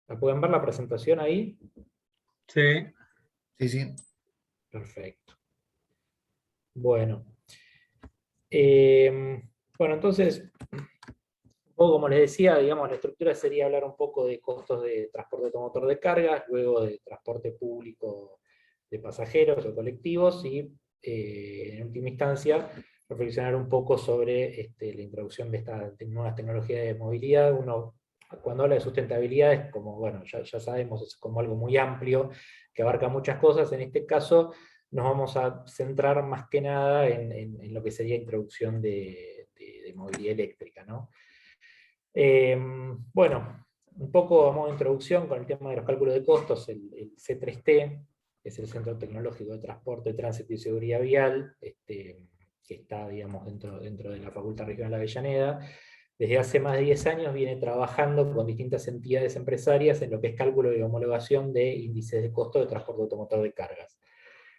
¿La pueden ver la presentación ahí? Sí. Sí, sí. Perfecto. Bueno. Bueno, entonces, un poco como les decía, digamos, la estructura sería hablar un poco de costos de transporte automotor de cargas, luego de transporte público de pasajeros o colectivos, y en última instancia, reflexionar un poco sobre la introducción de estas nuevas tecnologías de movilidad. Uno, cuando habla de sustentabilidad, es como, bueno, ya sabemos, es como algo muy amplio, que abarca muchas cosas. En este caso, nos vamos a centrar más que nada en lo que sería introducción de movilidad eléctrica, ¿no? Bueno, un poco a modo de introducción con el tema de los cálculos de costos, el C3T, que es el Centro Tecnológico de Transporte, Tránsito y Seguridad Vial, que está, digamos, dentro de la Facultad Regional de Avellaneda, desde hace más de 10 años viene trabajando con distintas entidades empresarias en lo que es cálculo y homologación de índices de costo de transporte automotor de cargas.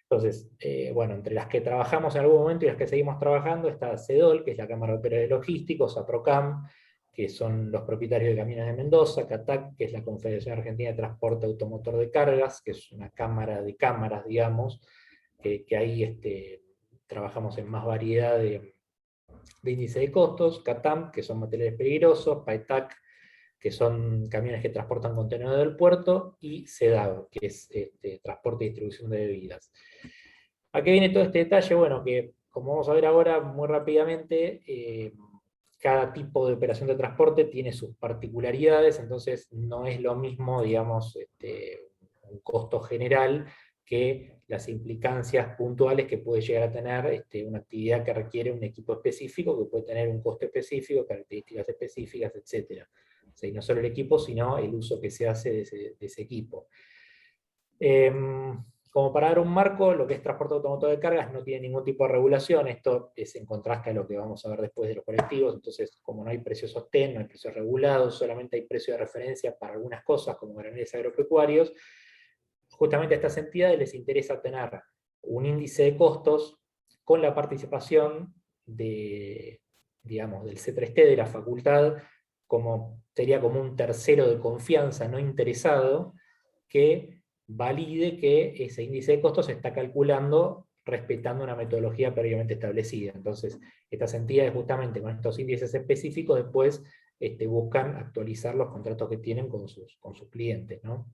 Entonces, bueno, entre las que trabajamos en algún momento y las que seguimos trabajando está CEDOL, que es la Cámara de Operadores Logísticos, APROCAM, que son los propietarios de Camiones de Mendoza, CATAC, que es la Confederación Argentina de Transporte Automotor de Cargas, que es una cámara de cámaras, digamos, que ahí trabajamos en más variedad de índice de costos, CATAM, que son materiales peligrosos, PAETAC, que son camiones que transportan contenido del puerto, y CEDAV, que es transporte y distribución de bebidas. ¿A qué viene todo este detalle? Bueno, que como vamos a ver ahora muy rápidamente, cada tipo de operación de transporte tiene sus particularidades, entonces no es lo mismo, digamos, un costo general que las implicancias puntuales que puede llegar a tener una actividad que requiere un equipo específico, que puede tener un costo específico, características específicas, etc. O sea, y no solo el equipo, sino el uso que se hace de ese equipo. Como para dar un marco, lo que es transporte automotor de cargas no tiene ningún tipo de regulación. Esto es en contraste a lo que vamos a ver después de los colectivos. Entonces, como no hay precios sostén, no hay precios regulados, solamente hay precio de referencia para algunas cosas, como graneles agropecuarios, justamente a estas entidades les interesa tener un índice de costos con la participación digamos, del C3T de la facultad, sería como un tercero de confianza no interesado, que valide que ese índice de costos se está calculando respetando una metodología previamente establecida. Entonces, estas entidades justamente con estos índices específicos después buscan actualizar los contratos que tienen con sus clientes, ¿no?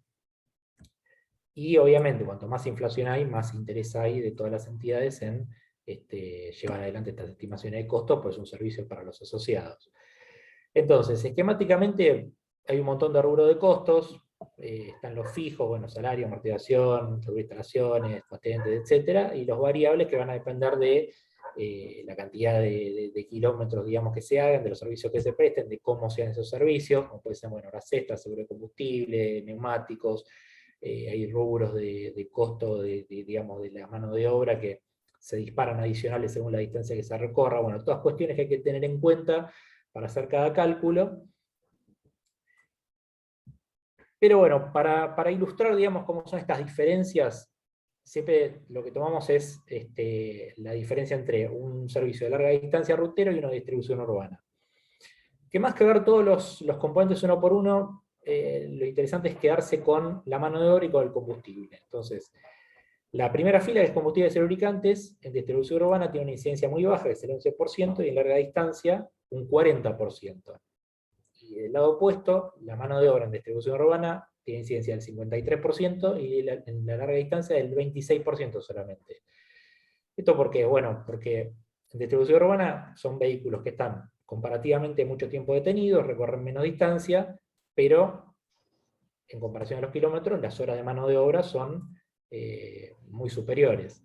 Y obviamente, cuanto más inflación hay, más interés hay de todas las entidades en llevar adelante estas estimaciones de costos, pues es un servicio para los asociados. Entonces, esquemáticamente hay un montón de rubros de costos, están los fijos, bueno, salario, amortización, seguro de instalaciones, patentes, etc. Y los variables que van a depender de la cantidad de kilómetros, digamos, que se hagan, de los servicios que se presten, de cómo sean esos servicios, como puede ser, bueno, horas extras, seguro de combustible, neumáticos, hay rubros de costo, digamos, de la mano de obra que se disparan adicionales según la distancia que se recorra. Bueno, todas cuestiones que hay que tener en cuenta para hacer cada cálculo. Pero bueno, para ilustrar, digamos, cómo son estas diferencias, siempre lo que tomamos es la diferencia entre un servicio de larga distancia rutero y una distribución urbana. Que más que ver todos los componentes uno por uno, lo interesante es quedarse con la mano de obra y con el combustible. Entonces, la primera fila, que es combustibles y lubricantes, en distribución urbana tiene una incidencia muy baja, que es el 11%, y en larga distancia un 40%. Y del lado opuesto, la mano de obra en distribución urbana tiene incidencia del 53% y en la larga distancia del 26% solamente. ¿Esto por qué? Bueno, porque en distribución urbana son vehículos que están comparativamente mucho tiempo detenidos, recorren menos distancia, pero en comparación a los kilómetros, las horas de mano de obra son muy superiores.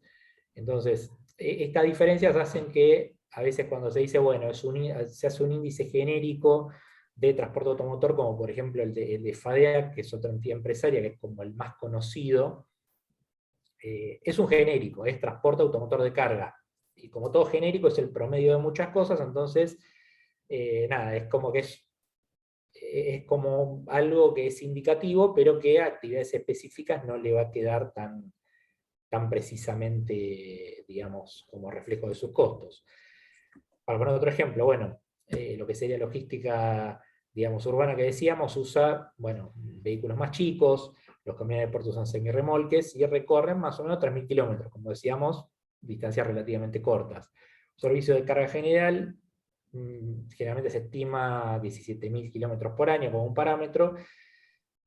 Entonces, estas diferencias hacen que a veces cuando se dice, bueno, se hace un índice genérico de transporte automotor, como por ejemplo el de FADEAC, que es otra entidad empresaria, que es como el más conocido, es un genérico, es transporte automotor de carga. Y como todo genérico es el promedio de muchas cosas, entonces, nada, es como que es como algo que es indicativo, pero que a actividades específicas no le va a quedar tan precisamente, digamos, como reflejo de sus costos. Para poner otro ejemplo, bueno, lo que sería logística digamos, urbana que decíamos, usa, bueno, vehículos más chicos, los camiones de puerto usan semirremolques, y recorren más o menos 3.000 kilómetros, como decíamos, distancias relativamente cortas. Servicio de carga general, generalmente se estima 17.000 kilómetros por año como un parámetro,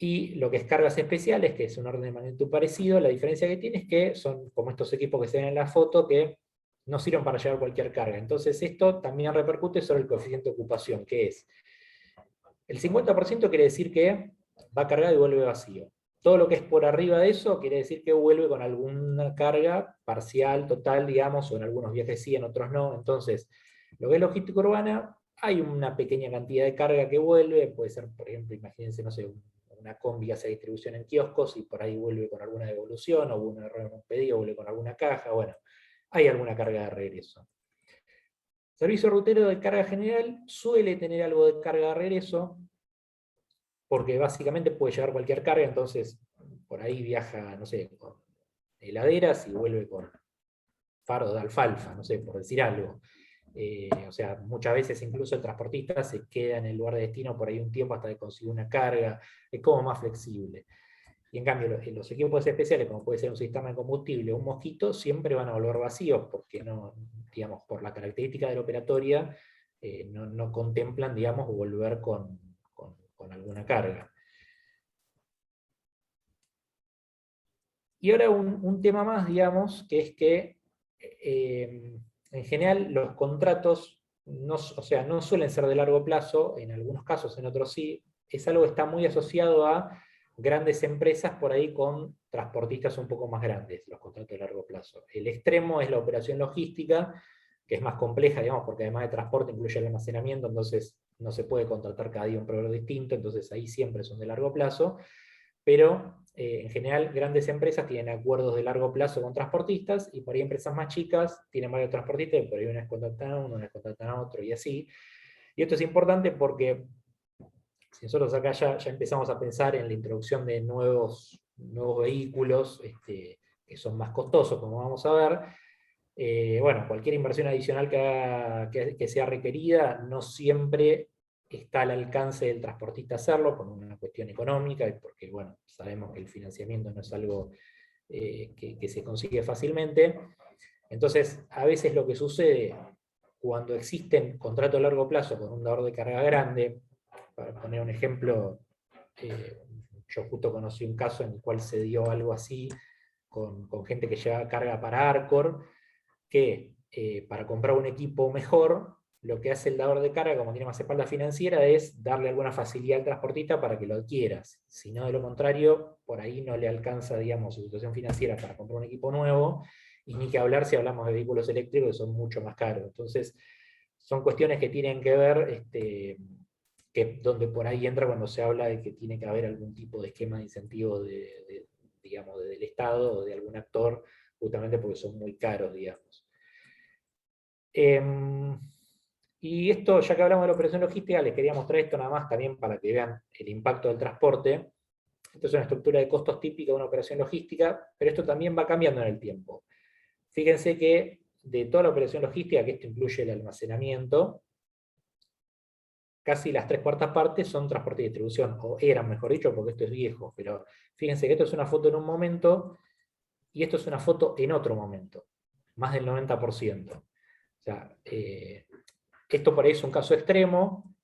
y lo que es cargas especiales, que es un orden de magnitud parecido, la diferencia que tiene es que son como estos equipos que se ven en la foto, que no sirven para llevar cualquier carga. Entonces esto también repercute sobre el coeficiente de ocupación, que es el 50% quiere decir que va cargado y vuelve vacío. Todo lo que es por arriba de eso quiere decir que vuelve con alguna carga parcial, total, digamos, o en algunos viajes sí, en otros no. Entonces, lo que es logística urbana, hay una pequeña cantidad de carga que vuelve, puede ser, por ejemplo, imagínense, no sé, una combi que hace distribución en kioscos y por ahí vuelve con alguna devolución, o hubo un error en un pedido, vuelve con alguna caja, bueno, hay alguna carga de regreso. Servicio rutero de carga general suele tener algo de carga de regreso, porque básicamente puede llevar cualquier carga, entonces por ahí viaja, no sé, con heladeras y vuelve con fardo de alfalfa, no sé, por decir algo. O sea, muchas veces incluso el transportista se queda en el lugar de destino por ahí un tiempo hasta que consigue una carga, es como más flexible. Y en cambio, los equipos especiales, como puede ser un sistema de combustible o un mosquito, siempre van a volver vacíos, porque no, digamos, por la característica de la operatoria, no contemplan, digamos, volver con alguna carga. Y ahora un tema más, digamos, que es que en general los contratos no, o sea, no suelen ser de largo plazo, en algunos casos, en otros sí, es algo que está muy asociado a grandes empresas por ahí con transportistas un poco más grandes, los contratos de largo plazo. El extremo es la operación logística, que es más compleja, digamos, porque además de transporte incluye el almacenamiento, entonces no se puede contratar cada día un proveedor distinto, entonces ahí siempre son de largo plazo, pero en general grandes empresas tienen acuerdos de largo plazo con transportistas, y por ahí empresas más chicas tienen varios transportistas, y por ahí unas contratan a uno, unas contratan a otro, y así. Y esto es importante porque si nosotros acá ya empezamos a pensar en la introducción de nuevos vehículos, que son más costosos, como vamos a ver, bueno, cualquier inversión adicional que sea requerida no siempre está al alcance del transportista hacerlo, por una cuestión económica, y porque, bueno, sabemos que el financiamiento no es algo que se consigue fácilmente. Entonces, a veces lo que sucede cuando existen contratos a largo plazo con un dador de carga grande, para poner un ejemplo, yo justo conocí un caso en el cual se dio algo así con gente que llevaba carga para Arcor, que para comprar un equipo mejor, lo que hace el dador de carga, como tiene más espalda financiera, es darle alguna facilidad al transportista para que lo adquieras. Si no, de lo contrario, por ahí no le alcanza, digamos, su situación financiera para comprar un equipo nuevo, y ni que hablar si hablamos de vehículos eléctricos, que son mucho más caros. Entonces, son cuestiones que tienen que ver, donde por ahí entra cuando se habla de que tiene que haber algún tipo de esquema de incentivo digamos, del Estado o de algún actor, justamente porque son muy caros, digamos. Y esto, ya que hablamos de la operación logística, les quería mostrar esto nada más también para que vean el impacto del transporte. Esto es una estructura de costos típica de una operación logística, pero esto también va cambiando en el tiempo. Fíjense que de toda la operación logística, que esto incluye el almacenamiento, casi las 3/4 partes son transporte y distribución, o eran, mejor dicho, porque esto es viejo, pero fíjense que esto es una foto en un momento, y esto es una foto en otro momento, más del 90%. O sea, esto por ahí es un caso extremo,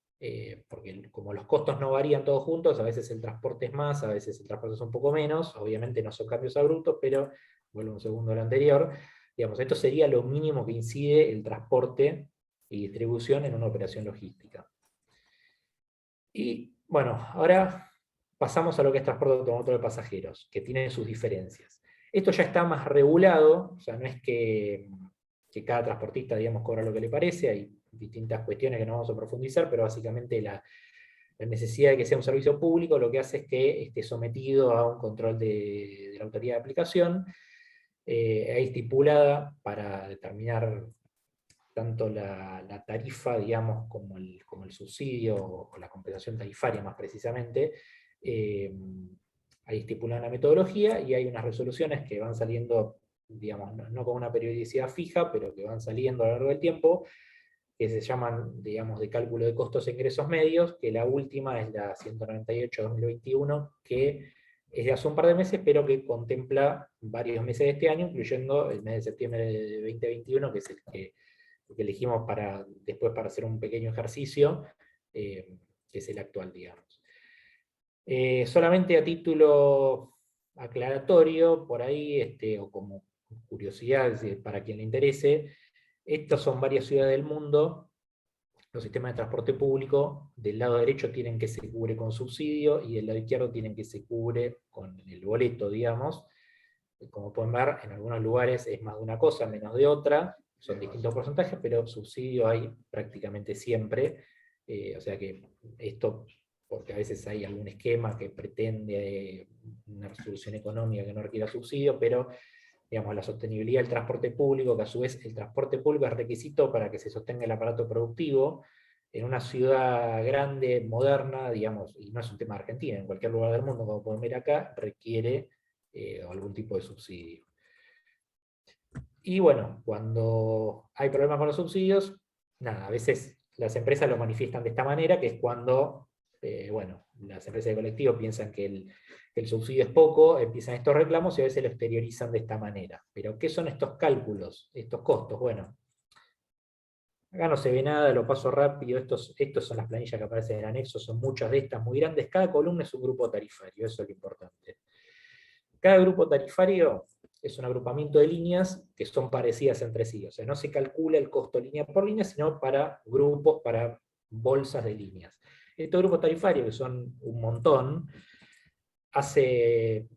porque como los costos no varían todos juntos, a veces el transporte es más, a veces el transporte es un poco menos, obviamente no son cambios abruptos, pero vuelvo un segundo a lo anterior, digamos, esto sería lo mínimo que incide el transporte y distribución en una operación logística. Y bueno, ahora pasamos a lo que es transporte automotor de pasajeros, que tiene sus diferencias. Esto ya está más regulado, o sea, no es que cada transportista, digamos, cobra lo que le parece, hay distintas cuestiones que no vamos a profundizar, pero básicamente la necesidad de que sea un servicio público lo que hace es que esté sometido a un control de la autoridad de aplicación, ahí estipulada para determinar tanto la tarifa, digamos, como el subsidio o la compensación tarifaria más precisamente. Ahí estipula una metodología y hay unas resoluciones que van saliendo, digamos, no con una periodicidad fija, pero que van saliendo a lo largo del tiempo, que se llaman, digamos, de cálculo de costos e ingresos medios, que la última es la 198-2021, que es de hace un par de meses, pero que contempla varios meses de este año, incluyendo el mes de septiembre de 2021, que es el que elegimos después para hacer un pequeño ejercicio, que es el actual, digamos. Solamente a título aclaratorio, por ahí, o como curiosidad para quien le interese, estas son varias ciudades del mundo. Los sistemas de transporte público, del lado derecho tienen que se cubre con subsidio, y del lado izquierdo tienen que se cubre con el boleto, digamos. Como pueden ver, en algunos lugares es más de una cosa, menos de otra, son distintos porcentajes, pero subsidio hay prácticamente siempre. O sea que esto, porque a veces hay algún esquema que pretende una resolución económica que no requiera subsidio, pero digamos, la sostenibilidad del transporte público, que a su vez el transporte público es requisito para que se sostenga el aparato productivo, en una ciudad grande, moderna, digamos, y no es un tema de Argentina, en cualquier lugar del mundo, como pueden ver acá, requiere algún tipo de subsidio. Y bueno, cuando hay problemas con los subsidios, nada, a veces las empresas lo manifiestan de esta manera, que es cuando, bueno, las empresas de colectivo piensan que el subsidio es poco, empiezan estos reclamos y a veces lo exteriorizan de esta manera. Pero, ¿qué son estos cálculos, estos costos? Bueno, acá no se ve nada, lo paso rápido, estos son las planillas que aparecen en el anexo, son muchas de estas, muy grandes, cada columna es un grupo tarifario, eso es lo importante. Cada grupo tarifario es un agrupamiento de líneas que son parecidas entre sí, o sea, no se calcula el costo línea por línea, sino para grupos, para bolsas de líneas. Estos grupos tarifarios, que son un montón, hace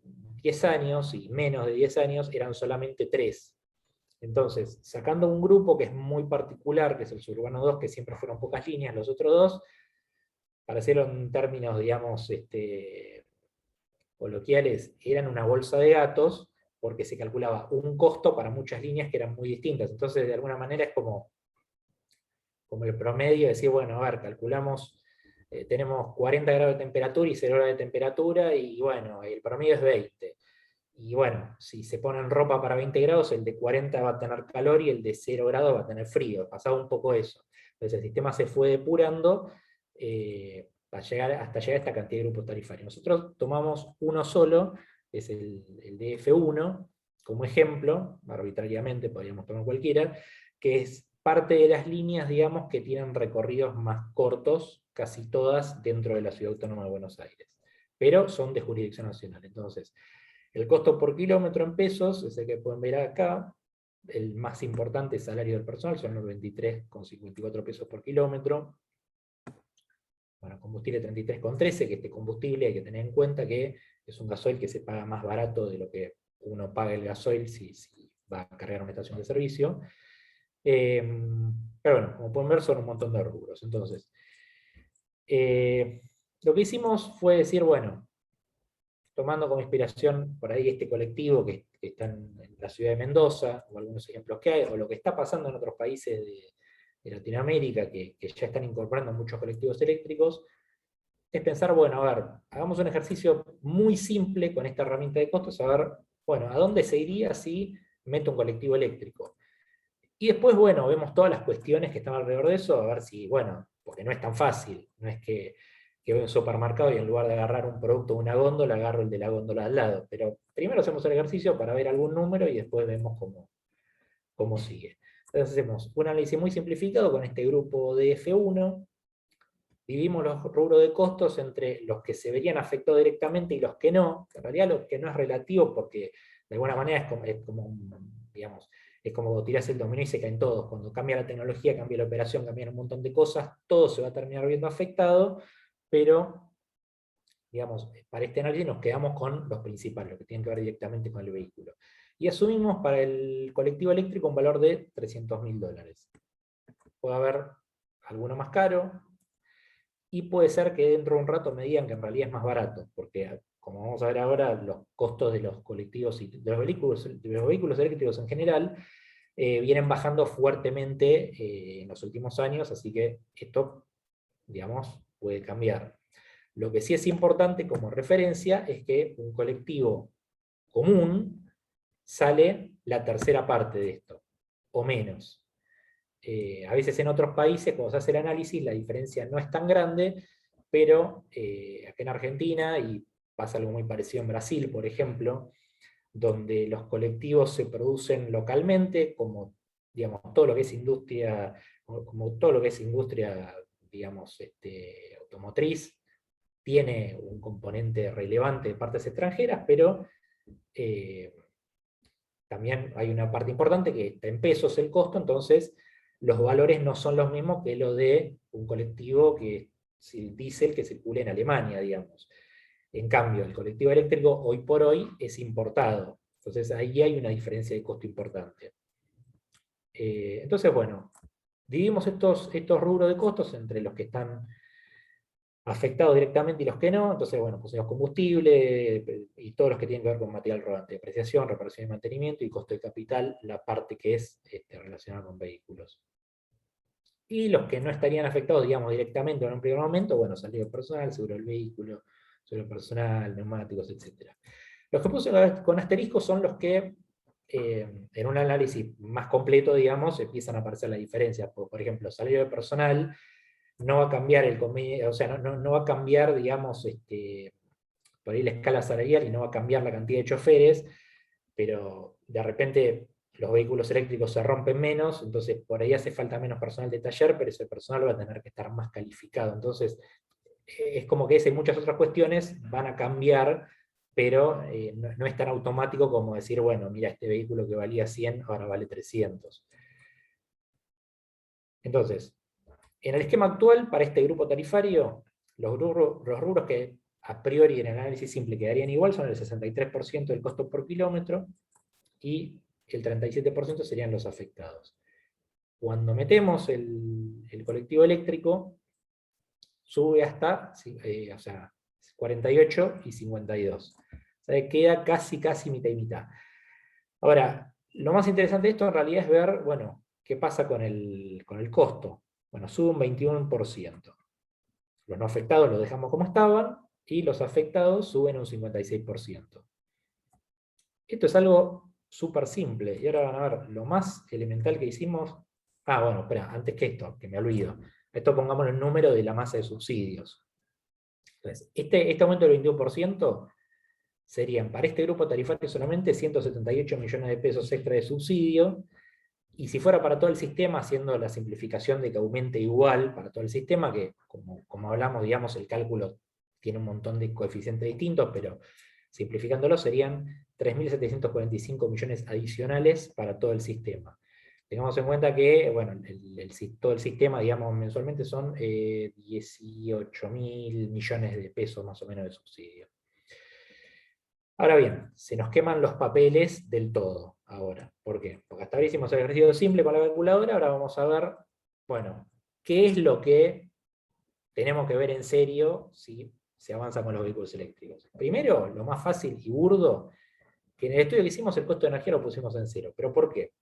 10 años y menos de 10 años eran solamente 3. Entonces, sacando un grupo que es muy particular, que es el Suburbano 2, que siempre fueron pocas líneas, los otros dos, para hacerlo en términos, digamos, coloquiales, eran una bolsa de gatos, porque se calculaba un costo para muchas líneas que eran muy distintas. Entonces, de alguna manera es como el promedio, decir, bueno, a ver, calculamos, tenemos 40 grados de temperatura y 0 grados de temperatura, y bueno, el promedio es 20. Y bueno, si se ponen ropa para 20 grados, el de 40 va a tener calor y el de 0 grados va a tener frío. Pasaba un poco eso. Entonces el sistema se fue depurando hasta llegar a esta cantidad de grupos tarifarios. Nosotros tomamos uno solo, que es el DF1, como ejemplo, arbitrariamente podríamos tomar cualquiera, que es parte de las líneas, digamos, que tienen recorridos más cortos, casi todas dentro de la Ciudad Autónoma de Buenos Aires, pero son de jurisdicción nacional. Entonces, el costo por kilómetro en pesos, es el que pueden ver acá. El más importante salario del personal son los 23,54 pesos por kilómetro. Bueno, combustible 33,13, que este combustible hay que tener en cuenta que es un gasoil que se paga más barato de lo que uno paga el gasoil si va a cargar una estación de servicio. Pero bueno, como pueden ver son un montón de rubros. Entonces, lo que hicimos fue decir, bueno, tomando como inspiración por ahí este colectivo que está en la ciudad de Mendoza, o algunos ejemplos que hay, o lo que está pasando en otros países de Latinoamérica, que ya están incorporando muchos colectivos eléctricos, es pensar, bueno, a ver, hagamos un ejercicio muy simple con esta herramienta de costos, a ver, bueno, ¿a dónde se iría si meto un colectivo eléctrico? Y después, bueno, vemos todas las cuestiones que están alrededor de eso, a ver si, bueno, porque no es tan fácil, no es que voy a un supermercado y en lugar de agarrar un producto de una góndola, agarro el de la góndola al lado. Pero primero hacemos el ejercicio para ver algún número y después vemos cómo sigue. Entonces hacemos un análisis muy simplificado con este grupo de F1, dividimos los rubros de costos entre los que se verían afectados directamente y los que no. En realidad lo que no es relativo porque de alguna manera digamos, es como tirás el dominó y se caen todos. Cuando cambia la tecnología, cambia la operación, cambian un montón de cosas, todo se va a terminar viendo afectado, pero, digamos, para este análisis nos quedamos con los principales, los que tienen que ver directamente con el vehículo. Y asumimos para el colectivo eléctrico un valor de $300.000. Puede haber alguno más caro, y puede ser que dentro de un rato me digan que en realidad es más barato, porque como vamos a ver ahora, los costos de los colectivos y de los vehículos eléctricos en general vienen bajando fuertemente en los últimos años, así que esto, digamos, puede cambiar. Lo que sí es importante como referencia es que un colectivo común sale la tercera parte de esto, o menos. A veces en otros países, cuando se hace el análisis, la diferencia no es tan grande, pero acá en Argentina, y pasa algo muy parecido en Brasil, por ejemplo, donde los colectivos se producen localmente, como digamos, todo lo que es industria, como todo lo que es industria, digamos, automotriz, tiene un componente relevante de partes extranjeras, pero eh, también hay una parte importante que está en pesos el costo, entonces los valores no son los mismos que lo de un colectivo que diésel que circula en Alemania, digamos. En cambio, el colectivo eléctrico hoy por hoy es importado. Entonces ahí hay una diferencia de costo importante. Entonces, bueno, dividimos estos rubros de costos entre los que están afectados directamente y los que no. Entonces, bueno, pusimos combustible y todos los que tienen que ver con material rodante, depreciación, reparación y mantenimiento, y costo de capital, la parte que es relacionada con vehículos. Y los que no estarían afectados, digamos, directamente en un primer momento, bueno, salida personal, seguro del vehículo, seguro personal, neumáticos, etc. Los que puse con asterisco son los que, en un análisis más completo, digamos, empiezan a aparecer las diferencias. Por ejemplo, salida de personal no va a cambiar o sea, no va a cambiar, digamos, por ahí la escala salarial y no va a cambiar la cantidad de choferes, pero de repente los vehículos eléctricos se rompen menos, entonces por ahí hace falta menos personal de taller, pero ese personal va a tener que estar más calificado. Entonces, es como que ese y muchas otras cuestiones van a cambiar, pero no es tan automático como decir, bueno, mira, este vehículo que valía 100, ahora vale 300. Entonces, en el esquema actual, para este grupo tarifario, los rubros que a priori en el análisis simple quedarían igual son el 63% del costo por kilómetro y el 37% serían los afectados. Cuando metemos el colectivo eléctrico, sube hasta o sea, 48 y 52. O sea, queda casi mitad y mitad. Ahora, lo más interesante de esto en realidad es ver, bueno, qué pasa con el costo. Bueno, sube un 21%. Los no afectados los dejamos como estaban y los afectados suben un 56%. Esto es algo súper simple. Y ahora van a ver, lo más elemental que hicimos... Ah, bueno, espera, antes que esto, que me olvido. Esto pongamos el número de la masa de subsidios. Entonces, este aumento del 21% serían para este grupo tarifario solamente 178 millones de pesos extra de subsidio, y si fuera para todo el sistema, haciendo la simplificación de que aumente igual para todo el sistema, que como hablamos, digamos, el cálculo tiene un montón de coeficientes distintos, pero simplificándolo serían 3.745 millones adicionales para todo el sistema. Tengamos en cuenta que, bueno, todo el sistema, digamos, mensualmente son 18.000 millones de pesos más o menos de subsidio. Ahora bien, se nos queman los papeles del todo ahora. ¿Por qué? Porque hasta ahora hicimos el ejercicio simple con la calculadora, ahora vamos a ver, bueno, qué es lo que tenemos que ver en serio si se avanza con los vehículos eléctricos. Primero, lo más fácil y burdo, que en el estudio que hicimos el costo de energía lo pusimos en cero. ¿Pero por qué?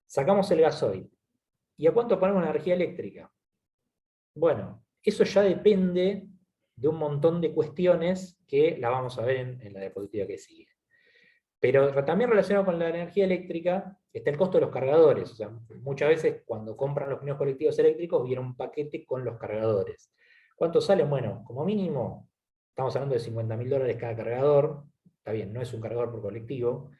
Sacamos el gasoil. ¿Y a cuánto ponemos la energía eléctrica? Bueno, eso ya depende de un montón de cuestiones que la vamos a ver en la diapositiva que sigue. Pero también relacionado con la energía eléctrica está el costo de los cargadores. O sea, muchas veces cuando compran los primeros colectivos eléctricos viene un paquete con los cargadores. ¿Cuánto salen? Bueno, como mínimo, estamos hablando de $50.000 cada cargador. Está bien, no es un cargador por colectivo.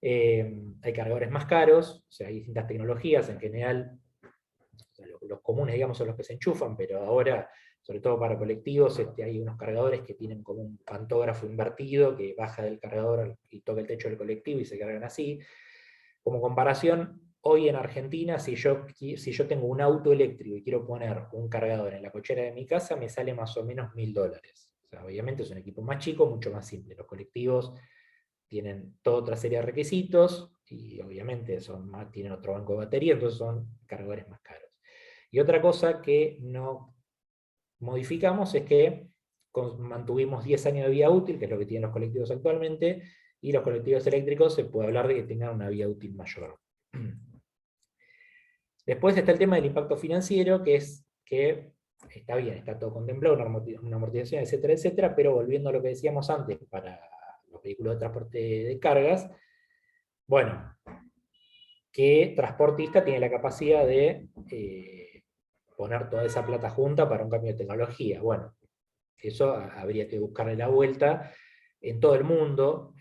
Hay cargadores más caros, o sea, hay distintas tecnologías. En general, o sea, los comunes, digamos, son los que se enchufan, pero ahora, sobre todo para colectivos, hay unos cargadores que tienen como un pantógrafo invertido que baja del cargador y toca el techo del colectivo y se cargan así. Como comparación, hoy en Argentina, si yo tengo un auto eléctrico y quiero poner un cargador en la cochera de mi casa, me sale más o menos $1.000. O sea, obviamente es un equipo más chico, mucho más simple. Los colectivos tienen toda otra serie de requisitos y obviamente tienen otro banco de batería, entonces son cargadores más caros. Y otra cosa que no modificamos es que mantuvimos 10 años de vida útil, que es lo que tienen los colectivos actualmente, y los colectivos eléctricos se puede hablar de que tengan una vida útil mayor. Después está el tema del impacto financiero, que es que está bien, está todo contemplado, una amortización, etcétera, etcétera, pero volviendo a lo que decíamos antes, para los vehículos de transporte de cargas, bueno, qué transportista tiene la capacidad de poner toda esa plata junta para un cambio de tecnología. Bueno, eso habría que buscarle la vuelta. En todo el mundo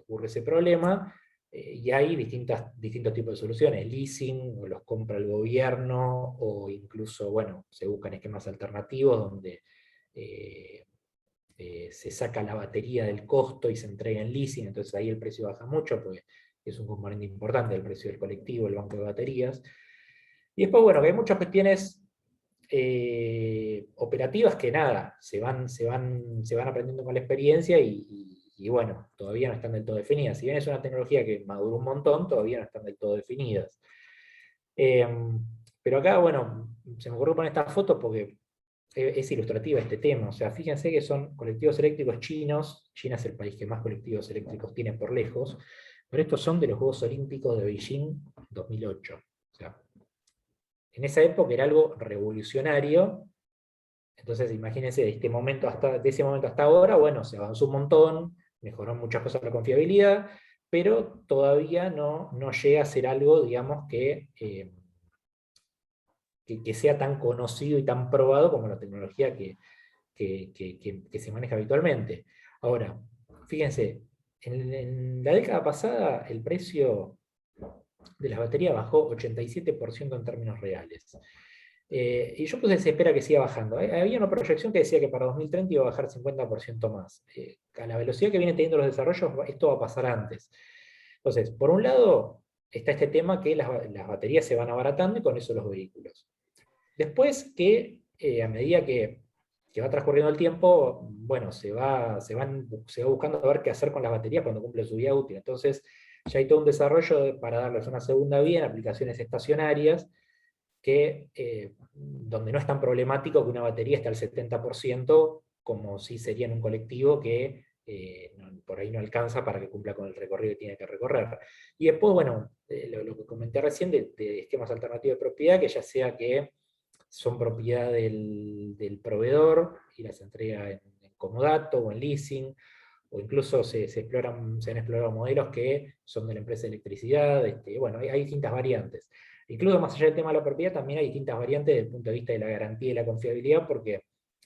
ocurre ese problema, y hay distintos tipos de soluciones. Leasing, o los compra el gobierno, o incluso, bueno, se buscan esquemas alternativos donde se saca la batería del costo y se entrega en leasing, entonces ahí el precio baja mucho, porque es un componente importante del precio del colectivo, el banco de baterías. Y después, bueno, que hay muchas cuestiones operativas que nada, se van aprendiendo con la experiencia y bueno, todavía no están del todo definidas. Si bien es una tecnología que maduró un montón, todavía no están del todo definidas. Eh, pero acá, bueno, se me ocurrió poner esta foto porque es ilustrativa este tema. O sea, fíjense que son colectivos eléctricos chinos. China es el país que más colectivos eléctricos tiene por lejos, pero estos son de los Juegos Olímpicos de Beijing 2008. O sea, en esa época era algo revolucionario. Entonces, imagínense, de ese momento hasta ahora, bueno, se avanzó un montón, mejoró muchas cosas la confiabilidad, pero todavía no llega a ser algo, digamos, que sea tan conocido y tan probado como la tecnología que se maneja habitualmente. Ahora, fíjense, en la década pasada el precio de las baterías bajó 87% en términos reales. Y yo puse, se espera que siga bajando. Había una proyección que decía que para 2030 iba a bajar 50% más. A la velocidad que vienen teniendo los desarrollos, esto va a pasar antes. Entonces, por un lado, está este tema que las baterías se van abaratando y con eso los vehículos. Después que, a medida que va transcurriendo el tiempo, bueno, se va buscando a ver qué hacer con las baterías cuando cumple su vida útil. Entonces, ya hay todo un desarrollo para darles una segunda vida en aplicaciones estacionarias, donde no es tan problemático que una batería esté al 70%, como si sería en un colectivo que por ahí no alcanza para que cumpla con el recorrido que tiene que recorrer. Y después, bueno, lo que comenté recién de esquemas alternativos de propiedad, que ya sea que son propiedad del proveedor y las entrega en comodato o en leasing, o incluso se han explorado modelos que son de la empresa de electricidad. Bueno, hay distintas variantes. Incluso más allá del tema de la propiedad, también hay distintas variantes desde el punto de vista de la garantía y la confiabilidad, porque,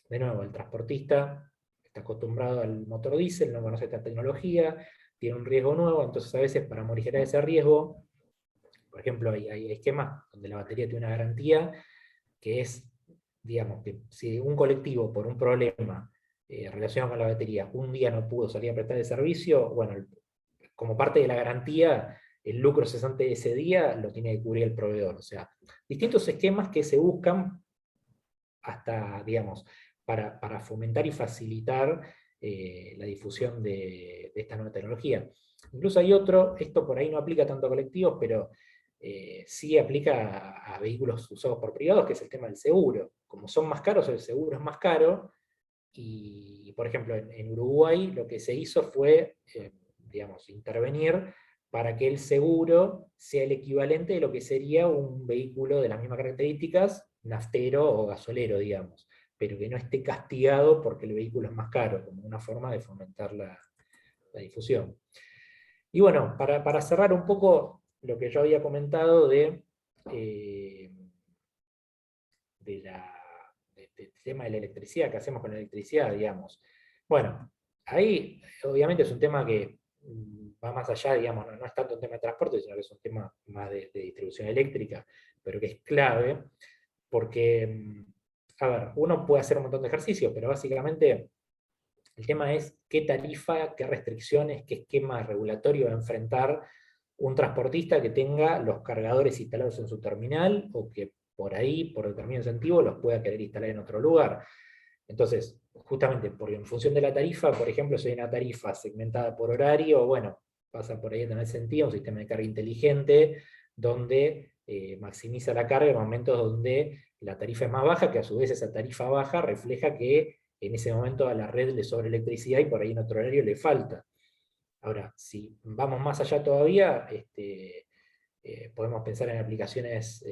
de nuevo, el transportista está acostumbrado al motor diésel, no conoce esta tecnología, tiene un riesgo nuevo, entonces a veces para morigerar ese riesgo, por ejemplo, hay esquemas donde la batería tiene una garantía, que es, digamos, que si un colectivo por un problema relacionado con la batería un día no pudo salir a prestar el servicio, bueno, como parte de la garantía, el lucro cesante de ese día lo tiene que cubrir el proveedor. O sea, distintos esquemas que se buscan hasta, digamos, para fomentar y facilitar la difusión de esta nueva tecnología. Incluso hay otro, esto por ahí no aplica tanto a colectivos, pero sí aplica a vehículos usados por privados, que es el tema del seguro. Como son más caros, el seguro es más caro, y por ejemplo en Uruguay lo que se hizo fue, digamos, intervenir para que el seguro sea el equivalente de lo que sería un vehículo de las mismas características, naftero o gasolero, digamos, pero que no esté castigado porque el vehículo es más caro, como una forma de fomentar la difusión. Y bueno, para cerrar un poco lo que yo había comentado eh, del tema de la electricidad, qué hacemos con la electricidad, digamos. Bueno, ahí obviamente es un tema que va más allá, digamos, no es tanto un tema de transporte, sino que es un tema más de distribución eléctrica, pero que es clave, porque, a ver, uno puede hacer un montón de ejercicios, pero básicamente el tema es qué tarifa, qué restricciones, qué esquema regulatorio va a enfrentar un transportista que tenga los cargadores instalados en su terminal, o que por ahí, por determinado incentivo, los pueda querer instalar en otro lugar. Entonces, justamente, porque en función de la tarifa, por ejemplo, si hay una tarifa segmentada por horario, bueno, pasa por ahí a tener sentido un sistema de carga inteligente, donde maximiza la carga en momentos donde la tarifa es más baja, que a su vez esa tarifa baja refleja que en ese momento a la red le sobra electricidad y por ahí en otro horario le falta. Ahora, si vamos más allá todavía, podemos pensar en aplicaciones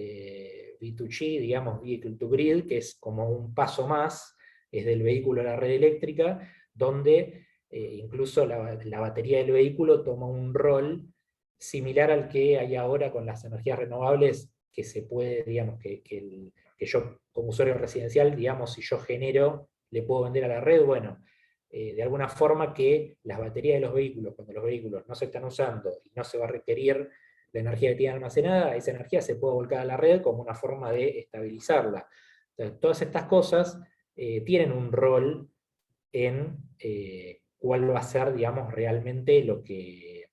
V2G, digamos Vehicle to Grid, que es como un paso más, es del vehículo a la red eléctrica, donde incluso la batería del vehículo toma un rol similar al que hay ahora con las energías renovables, que se puede, digamos, que yo como usuario residencial, digamos, si yo genero, le puedo vender a la red, bueno, de alguna forma que las baterías de los vehículos, cuando los vehículos no se están usando y no se va a requerir la energía que tienen almacenada, esa energía se puede volcar a la red como una forma de estabilizarla. Entonces, todas estas cosas tienen un rol en cuál va a ser, digamos, realmente lo que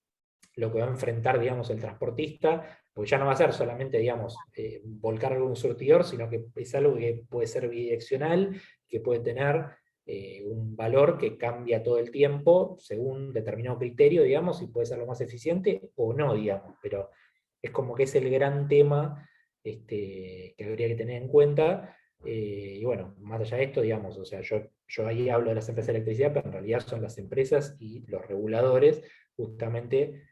va a enfrentar, digamos, el transportista, porque ya no va a ser solamente, digamos, volcar algún surtidor, sino que es algo que puede ser bidireccional, que puede tener un valor que cambia todo el tiempo según determinado criterio, digamos, y puede ser lo más eficiente o no, digamos, pero es como que es el gran tema que habría que tener en cuenta. Y bueno, más allá de esto, digamos, o sea, yo ahí hablo de las empresas de electricidad, pero en realidad son las empresas y los reguladores justamente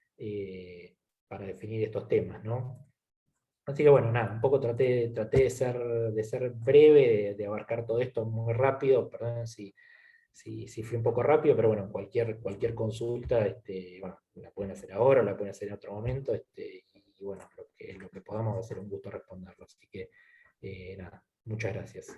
para definir estos temas, ¿no? Así que bueno, nada, un poco traté de ser breve, de abarcar todo esto muy rápido, perdón si fui un poco rápido, pero bueno, cualquier consulta, bueno, la pueden hacer ahora o la pueden hacer en otro momento, y bueno, lo que podamos hacer un gusto responderlo. Así que nada, muchas gracias.